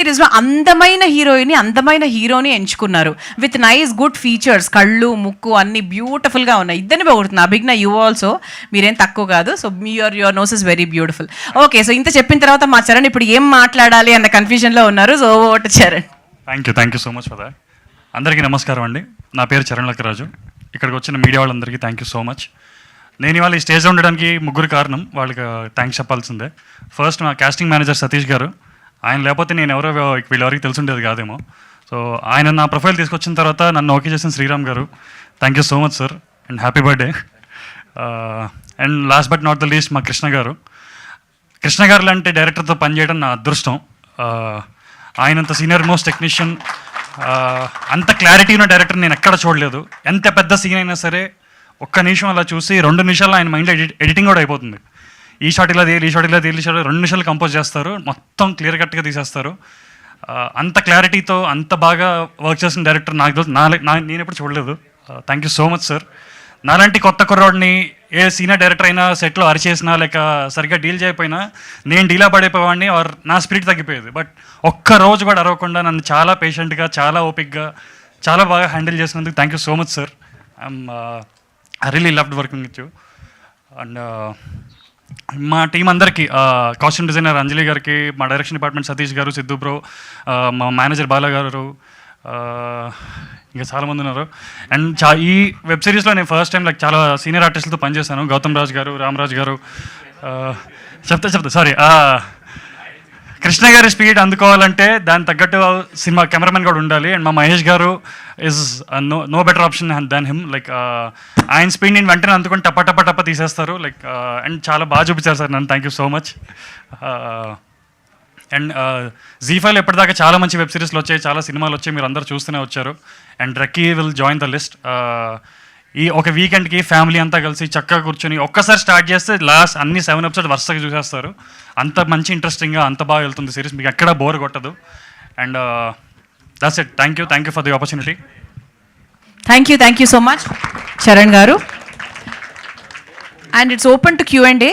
సిరీస్లో అందమైన హీరోయిన్, అందమైన హీరోని ఎంచుకున్నారు విత్ నైస్ గుడ్ ఫీచర్స్, కళ్ళు ముక్కు అన్ని బ్యూటిఫుల్గా ఉన్నాయి. ఇద్దరిని పొగుడుతున్నా. అభిజ్ఞ యూ ఆల్సో, మీరేం తక్కువ కాదు. So your nose is very beautiful. Okay, so ఇంత చెప్పిన తర్వాత మా చరణ్ ఇప్పుడు ఏం మాట్లాడాలి అన్న కన్ఫ్యూజన్లో ఉన్నారు. So vote Charan. Thank you so much for that. అందరికీ నమస్కారం అండి. నా పేరు చరణ్ లక్కరాజు. ఇక్కడికి వచ్చిన మీడియా వాళ్ళందరికీ థ్యాంక్ యూ సో మచ్. నేను ఇవాళ ఈ స్టేజ్లో ఉండడానికి ముగ్గురు కారణం, వాళ్ళకి థ్యాంక్స్ చెప్పాల్సిందే. ఫస్ట్ మా కాస్టింగ్ మేనేజర్ సతీష్ గారు. ఆయన లేకపోతే నేను ఎవరో వీళ్ళెవరికి తెలిసి కాదేమో. సో ఆయన నా ప్రొఫైల్ తీసుకొచ్చిన తర్వాత నన్ను ఓకే చేసిన శ్రీరామ్ గారు, thank you so much sir and happy birthday. And last but not the least మా కృష్ణ గారు. కృష్ణ గారు లాంటి డైరెక్టర్తో పనిచేయడం నా అదృష్టం. ఆయనంత సీనియర్ మోస్ట్ టెక్నీషియన్, అంత క్లారిటీ ఉన్న డైరెక్టర్ నేను ఎక్కడ చూడలేదు. ఎంత పెద్ద సీన్ అయినా సరే ఒక్క నిమిషం అలా చూసి 2 నిమిషాల్లో ఆయన మైండ్లో ఎడిటింగ్ కూడా అయిపోతుంది. ఈ షాట్ ఇలా తీయాలి, ఈ షాట్ ఇలా తీయాలి, ఈ షాట్ 2 నిమిషాలు కంపోజ్ చేస్తారు, మొత్తం క్లియర్ కట్గా తీసేస్తారు. అంత క్లారిటీతో అంత బాగా వర్క్ చేసిన డైరెక్టర్ నాకు నేను ఎప్పుడు చూడలేదు. Thank you so much sir. నాలాంటి కొత్త కుర్రాడిని ఏ సీనియర్ డైరెక్టర్ అయినా సెట్లో అరిచేసినా లేక సరిగ్గా డీల్ చేయకపోయినా నేను డీలా పడిపోయేవాడిని, ఆర్ నా స్పిరిట్ తగ్గిపోయేది. బట్ ఒక్క రోజు కూడా అరవకుండా నన్ను చాలా పేషెంట్గా, చాలా ఓపిక్గా, చాలా బాగా హ్యాండిల్ చేసినందుకు thank you so much sir. I really loved working with you. And మా టీం అందరికీ, కాస్ట్యూమ్ డిజైనర్ అంజలి గారికి, మా డైరెక్షన్ డిపార్ట్మెంట్ సతీష్ గారు, సిద్ధు బ్రో, మా మేనేజర్ బాలా గారు, ఇంకా చాలామంది ఉన్నారు. అండ్ ఈ వెబ్ సిరీస్లో నేను ఫస్ట్ టైం చాలా సీనియర్ ఆర్టిస్టులతో పనిచేశాను. గౌతమ్ రాజ్ గారు, రామరాజ్ గారు, చెప్తా సారీ, కృష్ణ గారి స్పీడ్ అందుకోవాలంటే దాని తగ్గట్టు సినిమా కెమెరామెన్ కూడా ఉండాలి. అండ్ మా Mahesh garu is no better option than him. ఆయన స్పీడ్ నేను వెంటనే అందుకొని టప్ప తీసేస్తారు. అండ్ చాలా బాగా చూపించారు సార్ నన్ను. Thank you so much. And జీ5లో ఎప్పటిదాకా చాలా మంచి వెబ్ సిరీస్లు వచ్చాయి, చాలా సినిమాలు వచ్చాయి, మీరు అందరూ చూస్తూనే వచ్చారు. And రక్కీ will join the list. ఈ ఒక వీకెండ్కి ఫ్యామిలీ అంతా కలిసి చక్కగా కూర్చొని ఒక్కసారి స్టార్ట్ చేస్తే లాస్ట్ అన్ని 7 ఎపిసోడ్స్ వరుసగా చూసేస్తారు. అంత మంచి ఇంట్రెస్టింగ్గా, అంత బాగా వెళ్తుంది సిరీస్, మీకు ఎక్కడా బోర్ కొట్టదు. And that's it. Thank you for the opportunity. Thank you so much Charan గారు. And it's open to Q&A.